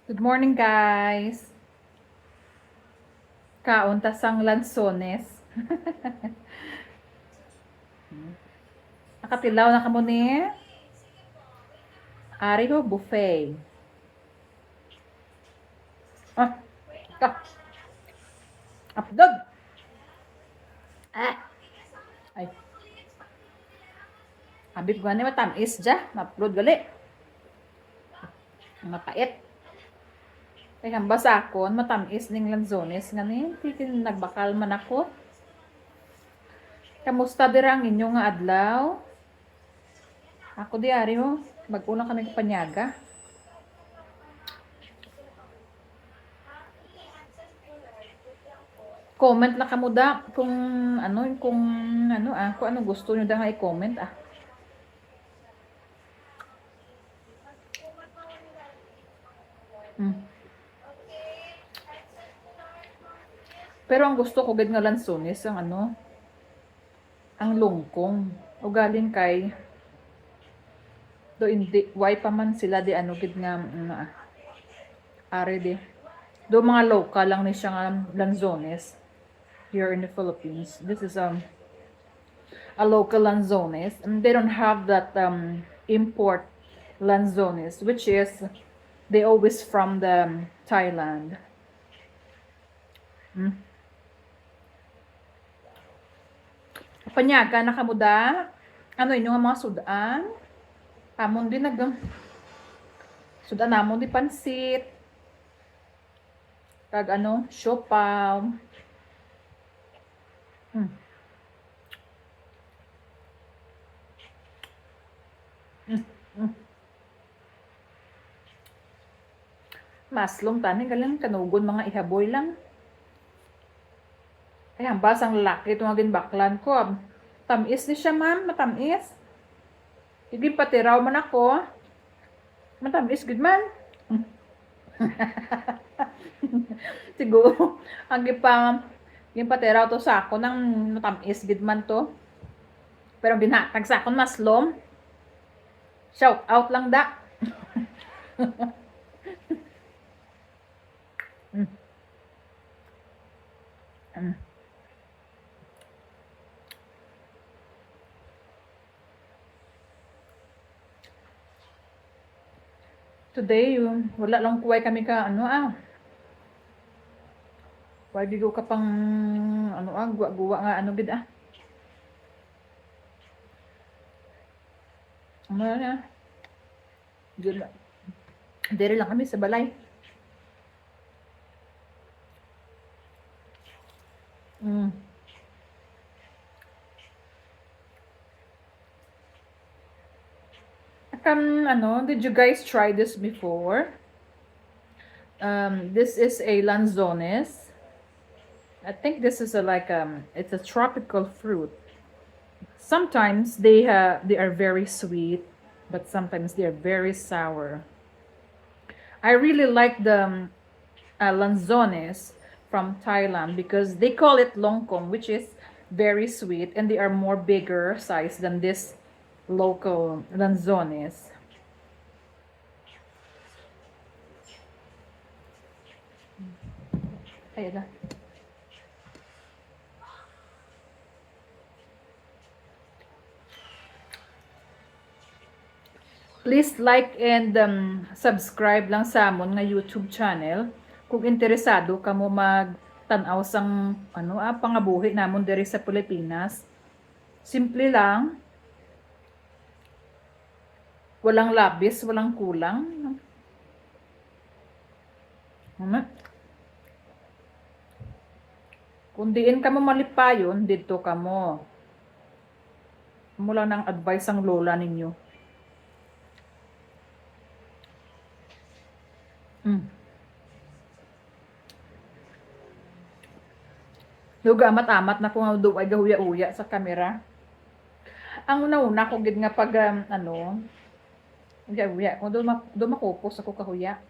Good morning, guys. Kaunta sang lansones. Nakatilaw na kamo ni. Ari ho, buffet. Ah, ka. Apdog. Ah. Ay. Abit ko ni matamis ja. Upload gali. Mapait. Kay hamba sa akon, matamis ning lansones nga ni. Tikin nagbakal man ako. Kamusta dira ang inyo nga adlaw? Ako di ari ho. Mag-una kami kapanyaga. Comment na kamo da kung kung ano gusto niyo da nga i-comment ah. Hmm. Pero ang gusto ko gid nga lansones ang ang lungkong. O galing kay do hindi why pa man sila di gid nga are di. Do mga local lang ni siya nga lanzones here in the Philippines. This is a local lanzones, and they don't have that import lanzones, which is they always from the Thailand. Panyaga na kamuda. Ano inyo nga mga sudan? Amon din sudan namon di pansit. Kag siopaw. Maslong tani galing kanugon mga ihaboy lang. Ay, hambas ang lalaki ito nga ginbaklan ko. Tamis ni siya, ma'am. Matamis. Hindi pati raw man ako. Matamis, good man. Siguro, ang pati raw to sa ako ng matamis, good man to. Pero binatag sa akong maslom. Shout out lang da. Today, wala lang kuway kami ka, Kuway bigo ka pang, guwa-guwa nga, gid na. Dere lang kami sa balay. Did you guys try this before? This is a lanzones. I think this is it's a tropical fruit. Sometimes they are very sweet, but sometimes they are very sour. I really like the lanzones from Thailand because they call it longkong, which is very sweet, and they are more bigger size than this local lanzones. Ayan na. Please like and subscribe lang sa amon nga YouTube channel kung interesado ka mo mag-tanaw sang pangabuhi namon diri sa Pilipinas. Simple lang. Walang labis, walang kulang. Kung diin ka mo malipayon, dito ka mo. Mula ng advice ang lola ninyo. Luga amat-amat na kung do ay gahuya-uya sa kamera. Ang una ko gid nga pag gahuya ko do makupos ako kahuya.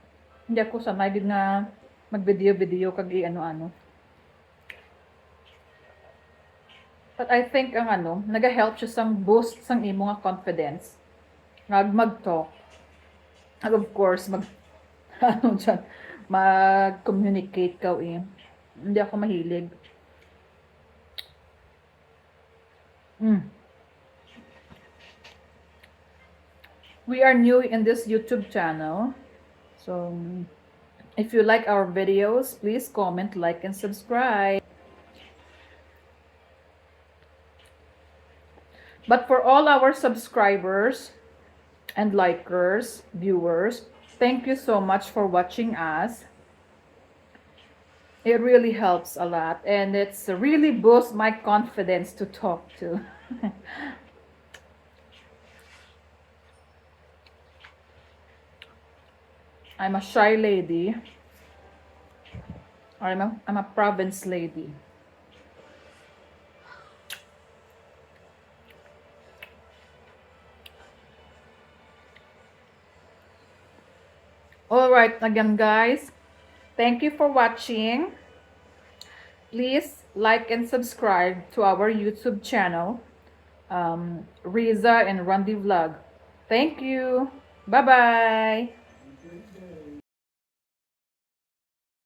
Hindi ako sanay gid nga mag-video kag ano. But I think ang naga-help siya sang boost sang imo nga confidence. Mag-talk. Of course, ano dyan, mag-communicate ka eh. Hindi ako mahilig. We are new in this YouTube channel. So, if you like our videos, please comment, like, and subscribe. But for all our subscribers and likers, viewers, thank you so much for watching us. It really helps a lot, and it's really boosts my confidence to talk to. I'm a shy lady. Or I'm a province lady. Alright, again guys, thank you for watching. Please like and subscribe to our YouTube channel, Riza and Randy Vlog. Thank you. Bye-bye.